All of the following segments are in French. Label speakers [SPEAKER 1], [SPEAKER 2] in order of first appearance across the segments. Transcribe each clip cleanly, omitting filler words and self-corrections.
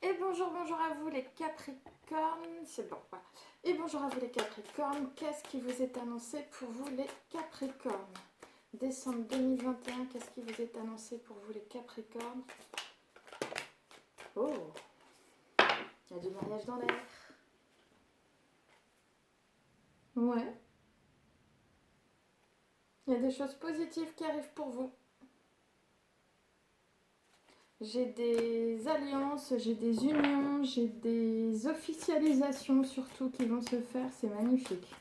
[SPEAKER 1] Et bonjour à vous les Capricornes, c'est bon, voilà. Et bonjour à vous les Capricornes, qu'est-ce qui vous est annoncé pour vous les Capricornes? Décembre 2021, qu'est-ce qui vous est annoncé pour vous les Capricornes? Oh, il y a du mariage dans l'air. Ouais, il y a des choses positives qui arrivent pour vous. J'ai des alliances, j'ai des unions, j'ai des officialisations surtout qui vont se faire, c'est magnifique.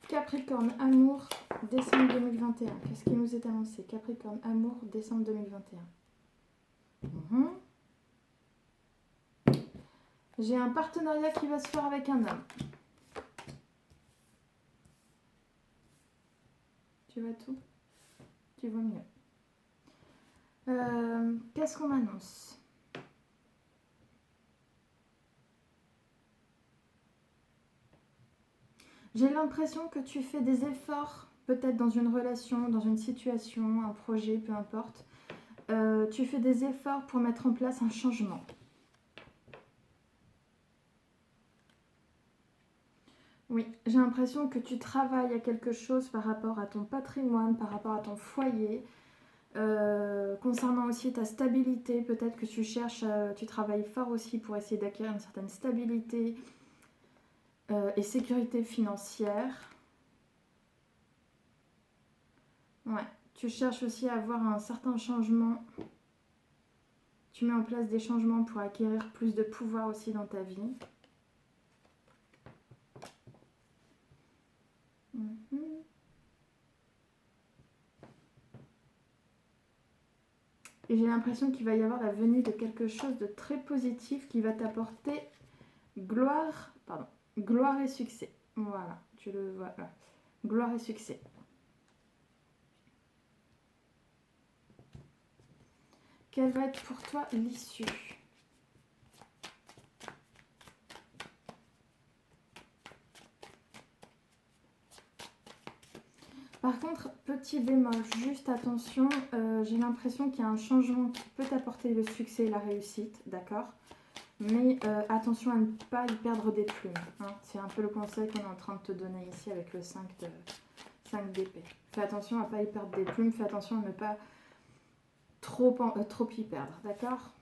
[SPEAKER 1] Capricorne, amour, décembre 2021. Qu'est-ce qui nous est annoncé? Capricorne, amour, décembre 2021. J'ai un partenariat qui va se faire avec un homme. Tu vois tout? Tu vois mieux. Qu'est-ce qu'on m'annonce? J'ai l'impression que tu fais des efforts, peut-être dans une relation, dans une situation, un projet, peu importe. Tu fais des efforts pour mettre en place un changement. Oui, j'ai l'impression que tu travailles à quelque chose par rapport à ton patrimoine, par rapport à ton foyer, concernant aussi ta stabilité. Peut-être que tu cherches, tu travailles fort aussi pour essayer d'acquérir une certaine stabilité et sécurité financière. Ouais, tu cherches aussi à avoir un certain changement. Tu mets en place des changements pour acquérir plus de pouvoir aussi dans ta vie. Et j'ai l'impression qu'il va y avoir la venue de quelque chose de très positif qui va t'apporter gloire et succès. Voilà, tu le vois là. Gloire et succès. Quelle va être pour toi l'issue? Par contre, petit bémol, juste attention, j'ai l'impression qu'il y a un changement qui peut t'apporter le succès et la réussite, d'accord? Mais attention à ne pas y perdre des plumes. Hein. C'est un peu le conseil qu'on est en train de te donner ici avec le 5 d'épée. Fais attention à ne pas y perdre des plumes, fais attention à ne pas trop y perdre, d'accord?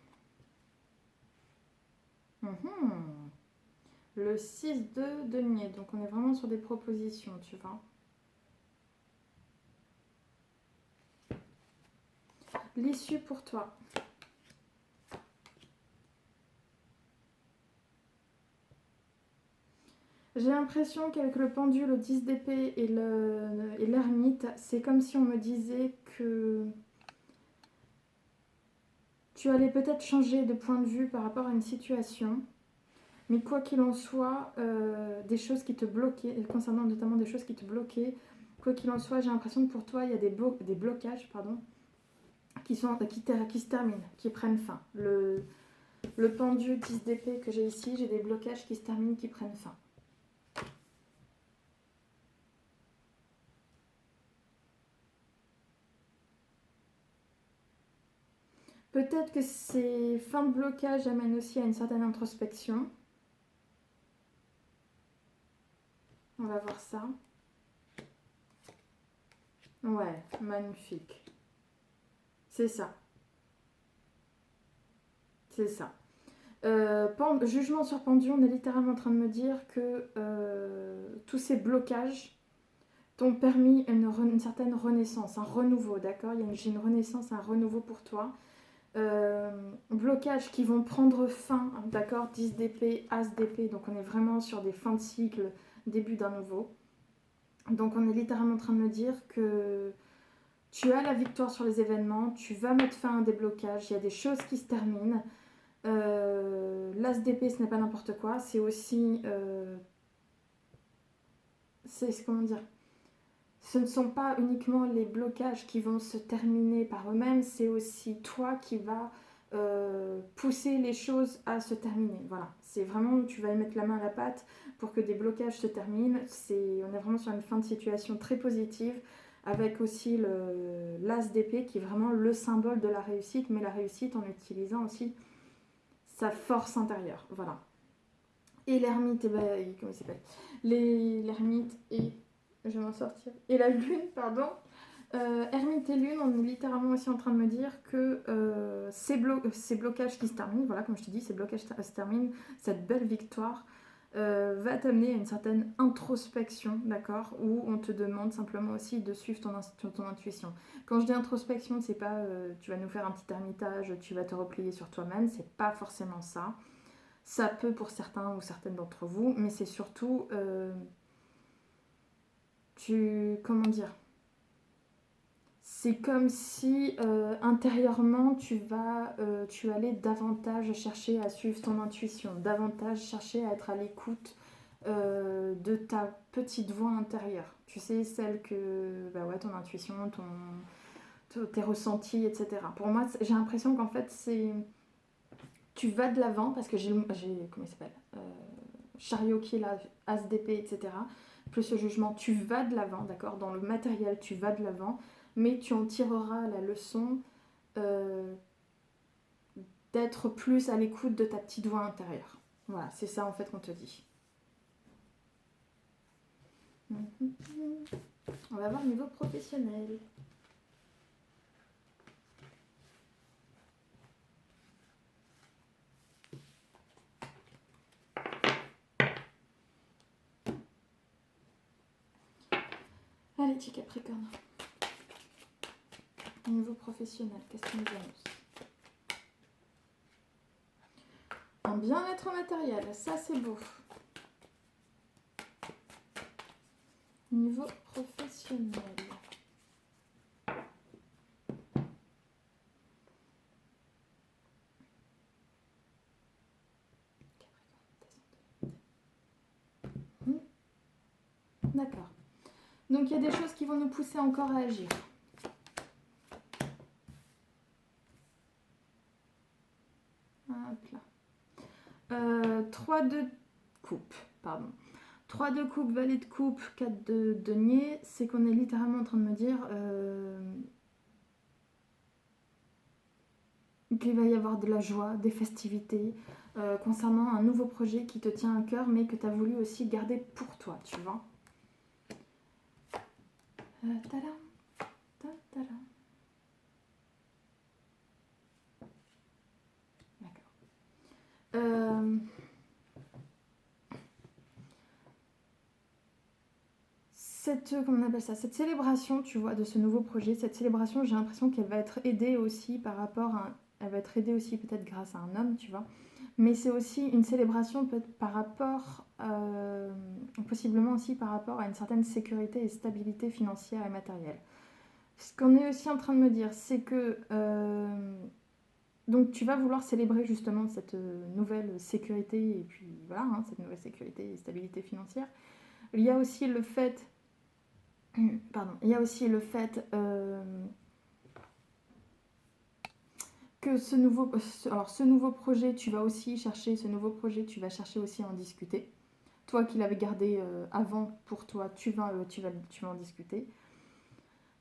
[SPEAKER 1] Le 6 de denier, donc on est vraiment sur des propositions, tu vois. L'issue pour toi. J'ai l'impression qu'avec le pendule, le 10 d'épée et l'ermite, c'est comme si on me disait que tu allais peut-être changer de point de vue par rapport à une situation. Mais quoi qu'il en soit, des choses qui te bloquaient, concernant notamment des choses qui te bloquaient, quoi qu'il en soit, j'ai l'impression que pour toi, il y a des blocages qui se terminent, qui prennent fin. Le pendu 10 d'épée que j'ai ici, j'ai des blocages qui se terminent, qui prennent fin. Peut-être que ces fins de blocage amènent aussi à une certaine introspection. On va voir ça. Ouais, magnifique. C'est ça. C'est ça. Jugement sur pendu, on est littéralement en train de me dire que tous ces blocages t'ont permis une certaine renaissance, un renouveau, d'accord? J'ai une renaissance, un renouveau pour toi. Blocages qui vont prendre fin, d'accord? 10 d'épée, As d'épée, donc on est vraiment sur des fins de cycle, début d'un nouveau. Donc on est littéralement en train de me dire que tu as la victoire sur les événements, tu vas mettre fin à des blocages, il y a des choses qui se terminent. L'As d'épée, ce n'est pas n'importe quoi, c'est aussi... comment dire? Ce ne sont pas uniquement les blocages qui vont se terminer par mêmes, c'est aussi toi qui vas pousser les choses à se terminer. Voilà, c'est vraiment, tu vas y mettre la main à la pâte pour que des blocages se terminent. On est vraiment sur une fin de situation très positive, avec aussi l'As d'épée qui est vraiment le symbole de la réussite, mais la réussite en utilisant aussi sa force intérieure, voilà. Et l'ermite, comment il s'appelle, l'ermite et, je vais m'en sortir, et la lune, pardon. Ermite et lune, on est littéralement aussi en train de me dire que ces blocages qui se terminent, voilà, comme je te dis, ces blocages se terminent, cette belle victoire va t'amener à une certaine introspection, d'accord, où on te demande simplement aussi de suivre ton intuition. Quand je dis introspection, c'est pas tu vas nous faire un petit ermitage, tu vas te replier sur toi-même, c'est pas forcément ça. Ça peut pour certains ou certaines d'entre vous, mais c'est surtout comment dire, c'est comme si intérieurement tu allais davantage chercher à suivre ton intuition, davantage chercher à être à l'écoute de ta petite voix intérieure. Tu sais, celle que, bah ouais, ton intuition, tes ressentis, etc. Pour moi, j'ai l'impression qu'en fait, tu vas de l'avant parce que j'ai comment il s'appelle chariot qui est là, as d'épée, etc. Plus le jugement, tu vas de l'avant, d'accord. Dans le matériel, tu vas de l'avant, mais tu en tireras la leçon euh, d'être plus à l'écoute de ta petite voix intérieure. Voilà, c'est ça en fait qu'on te dit. On va voir niveau professionnel. Allez, petit Capricorne. Niveau professionnel, qu'est-ce qu'on nous annonce? Un bien-être matériel, ça c'est beau. Niveau professionnel. D'accord. Donc il y a des choses qui vont nous pousser encore à agir. Hop là. 3 de coupe, pardon. 3 de coupe, valet de coupe, 4 de denier, c'est qu'on est littéralement en train de me dire qu'il va y avoir de la joie, des festivités, concernant un nouveau projet qui te tient à cœur, mais que tu as voulu aussi garder pour toi, tu vois. Tadam, tadam. D'accord. Comment on appelle ça, cette célébration, tu vois, de ce nouveau projet, cette célébration, j'ai l'impression qu'elle va être aidée aussi par rapport à... Elle va être aidée aussi peut-être grâce à un homme, tu vois. Mais c'est aussi une célébration peut-être par rapport... possiblement aussi par rapport à une certaine sécurité et stabilité financière et matérielle. Ce qu'on est aussi en train de me dire, c'est que... donc tu vas vouloir célébrer justement cette nouvelle sécurité, et puis voilà, hein, cette nouvelle sécurité et stabilité financière. Il y a aussi le fait... Pardon. Il y a aussi le fait que ce nouveau projet, tu vas aussi chercher, ce nouveau projet, tu vas chercher aussi à en discuter. Toi qui l'avais gardé avant pour toi, tu vas en discuter.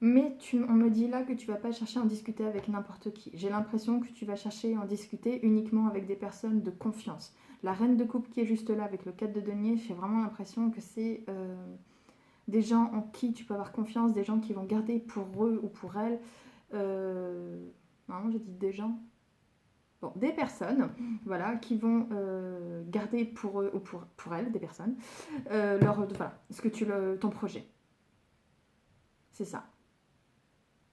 [SPEAKER 1] Mais on me dit là que tu vas pas chercher à en discuter avec n'importe qui. J'ai l'impression que tu vas chercher à en discuter uniquement avec des personnes de confiance. La reine de coupe qui est juste là avec le 4 de denier, j'ai vraiment l'impression que c'est... des gens en qui tu peux avoir confiance, des gens qui vont garder pour eux ou pour elles. Non, j'ai dit des gens. Bon, des personnes, voilà, qui vont garder pour eux ou pour elles, des personnes, voilà, ton projet. C'est ça.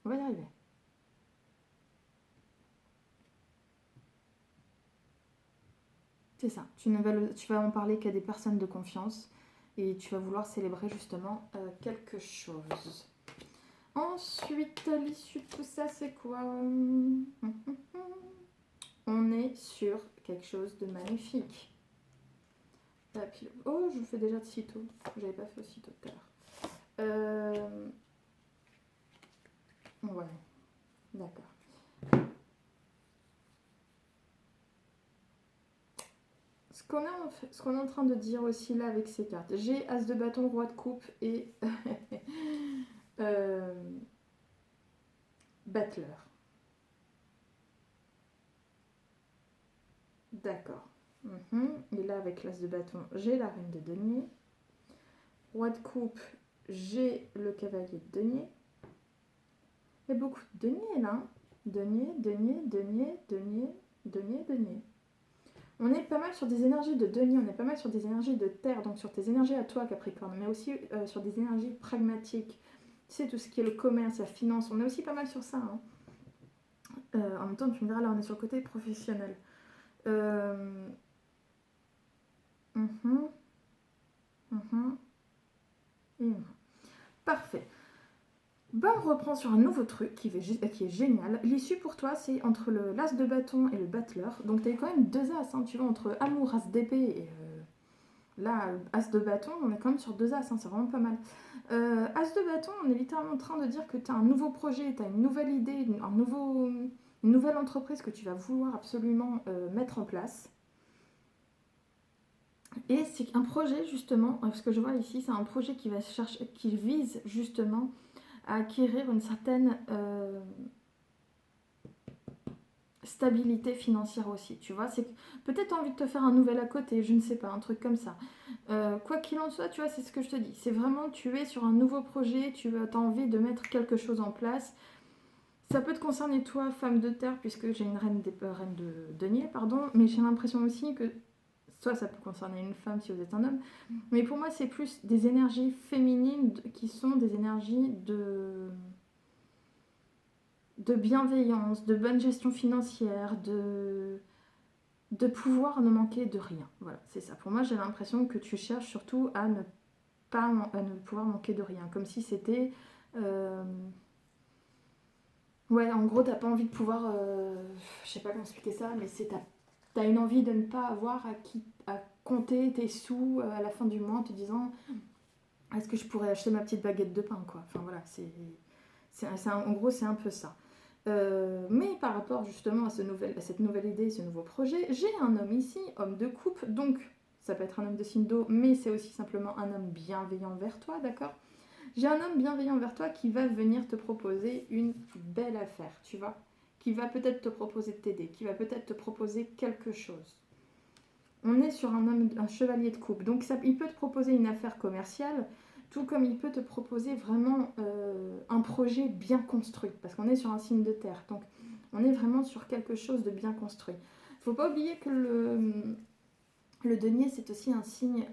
[SPEAKER 1] On va y arriver. C'est ça. Tu vas en parler qu'à des personnes de confiance et tu vas vouloir célébrer justement quelque chose. Ensuite, l'issue de tout ça, c'est quoi? On est sur quelque chose de magnifique. Oh, je le fais déjà de sitôt. J'avais pas fait aussitôt tout à l'heure. Ouais, d'accord. Ce qu'on est en train de dire aussi là avec ces cartes, j'ai As de bâton, Roi de coupe et Battler. D'accord. Et là, avec l'as de bâton, j'ai la reine de denier. Roi de coupe, j'ai le cavalier de denier. Il y a beaucoup de denier là. Hein. Denier, denier, denier, denier, denier, denier. On est pas mal sur des énergies de denier, on est pas mal sur des énergies de terre, donc sur tes énergies à toi, Capricorne, mais aussi sur des énergies pragmatiques. Tu sais, tout ce qui est le commerce, la finance, on est aussi pas mal sur ça. Hein. En même temps, tu me diras, là, on est sur le côté professionnel. Euh... mhm, mhm, et mhm. Parfait. Bon, on reprend sur un nouveau truc qui est génial. L'issue pour toi, c'est entre l'as de bâton et le battleur. Donc, tu as quand même deux as, hein, tu vois, entre amour, as d'épée et là, as de bâton, on est quand même sur deux as, hein, c'est vraiment pas mal. As de bâton, on est littéralement en train de dire que tu as un nouveau projet, tu as une nouvelle idée, une nouvelle entreprise que tu vas vouloir absolument mettre en place. Et c'est un projet justement, ce que je vois ici, c'est un projet qui vise justement à acquérir une certaine stabilité financière aussi, tu vois. C'est peut-être envie de te faire un nouvel à côté, je ne sais pas, un truc comme ça. Quoi qu'il en soit, tu vois, c'est ce que je te dis. C'est vraiment, tu es sur un nouveau projet, tu as envie de mettre quelque chose en place. Ça peut te concerner toi, femme de terre, puisque j'ai une reine de denier, pardon, mais j'ai l'impression aussi que soit ça peut concerner une femme si vous êtes un homme, mais pour moi c'est plus des énergies féminines qui sont des énergies de bienveillance, de bonne gestion financière, de pouvoir ne manquer de rien. Voilà, c'est ça. Pour moi, j'ai l'impression que tu cherches surtout à ne pouvoir manquer de rien, comme si c'était ouais, en gros, t'as pas envie de pouvoir je sais pas comment expliquer ça, mais c'est t'as une envie de ne pas avoir à compter tes sous à la fin du mois en te disant est-ce que je pourrais acheter ma petite baguette de pain, quoi. Enfin voilà, en gros, c'est un peu ça. Mais par rapport justement à cette nouvelle idée, ce nouveau projet, j'ai un homme ici, homme de coupe, donc ça peut être un homme de signe d'eau, mais c'est aussi simplement un homme bienveillant vers toi, d'accord. J'ai un homme bienveillant vers toi qui va venir te proposer une belle affaire, tu vois, qui va peut-être te proposer de t'aider, qui va peut-être te proposer quelque chose. On est sur un chevalier de coupe, donc il peut te proposer une affaire commerciale, tout comme il peut te proposer vraiment un projet bien construit, parce qu'on est sur un signe de terre, donc on est vraiment sur quelque chose de bien construit. Faut pas oublier que le denier, c'est aussi un signe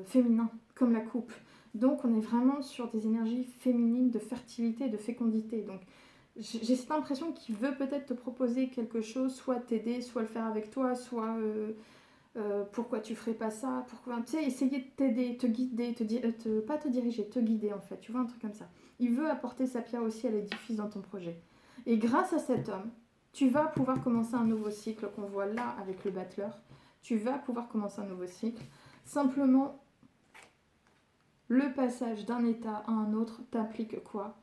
[SPEAKER 1] féminin, comme la coupe. Donc on est vraiment sur des énergies féminines de fertilité et de fécondité. Donc j'ai cette impression qu'il veut peut-être te proposer quelque chose, soit t'aider, soit le faire avec toi, soit pourquoi tu ferais pas ça, pourquoi, tu sais, essayer de t'aider, te guider, pas te diriger, te guider en fait, tu vois, un truc comme ça. Il veut apporter sa pierre aussi à l'édifice dans ton projet. Et grâce à cet homme, tu vas pouvoir commencer un nouveau cycle qu'on voit là avec le battleur. Tu vas pouvoir commencer un nouveau cycle. Simplement, le passage d'un état à un autre t'implique quoi?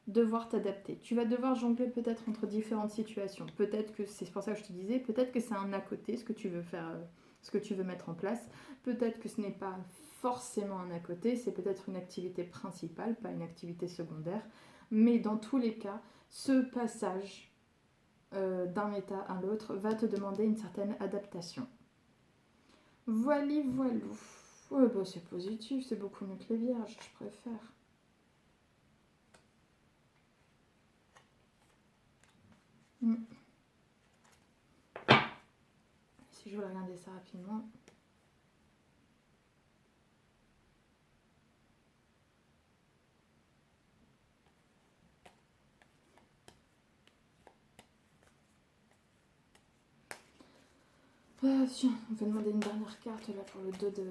[SPEAKER 1] Devoir t'adapter. Tu vas devoir jongler peut-être entre différentes situations. Peut-être que c'est pour ça que je te disais, peut-être que c'est un à côté, ce que tu veux faire, ce que tu veux mettre en place. Peut-être que ce n'est pas forcément un à côté, c'est peut-être une activité principale, pas une activité secondaire. Mais dans tous les cas, ce passage d'un état à l'autre va te demander une certaine adaptation. Voili voilou. Ouais, bah c'est positif, c'est beaucoup mieux que les vierges, je préfère. Si je veux regarder ça rapidement. Tiens, on va demander une dernière carte là pour le dos de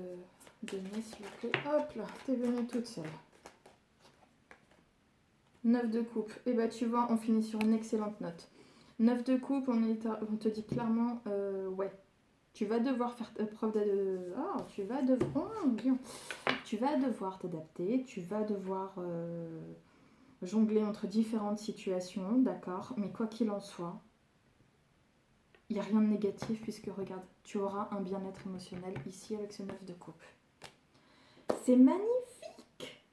[SPEAKER 1] nez, s'il vous plaît. Hop là, t'es venue toute seule. 9 de coupe. Et bah tu vois, on finit sur une excellente note. 9 de coupe, on te dit clairement, ouais, tu vas devoir faire preuve de... Oh, tu vas devoir... Oh, bien. Tu vas devoir t'adapter, tu vas devoir jongler entre différentes situations, d'accord. Mais quoi qu'il en soit, il n'y a rien de négatif puisque regarde, tu auras un bien-être émotionnel ici avec ce 9 de coupe. C'est magnifique!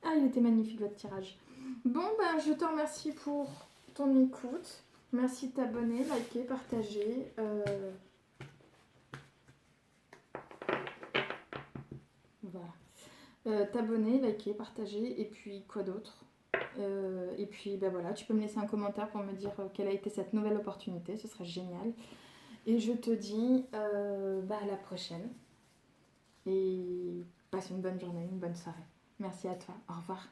[SPEAKER 1] Ah, il était magnifique votre tirage. Bon, ben, je te remercie pour ton écoute. Merci de t'abonner, liker, partager. T'abonner, liker, partager, et puis quoi d'autre? Et puis ben voilà, tu peux me laisser un commentaire pour me dire quelle a été cette nouvelle opportunité, ce serait génial. Et je te dis à la prochaine. Et passe une bonne journée, une bonne soirée. Merci à toi, au revoir.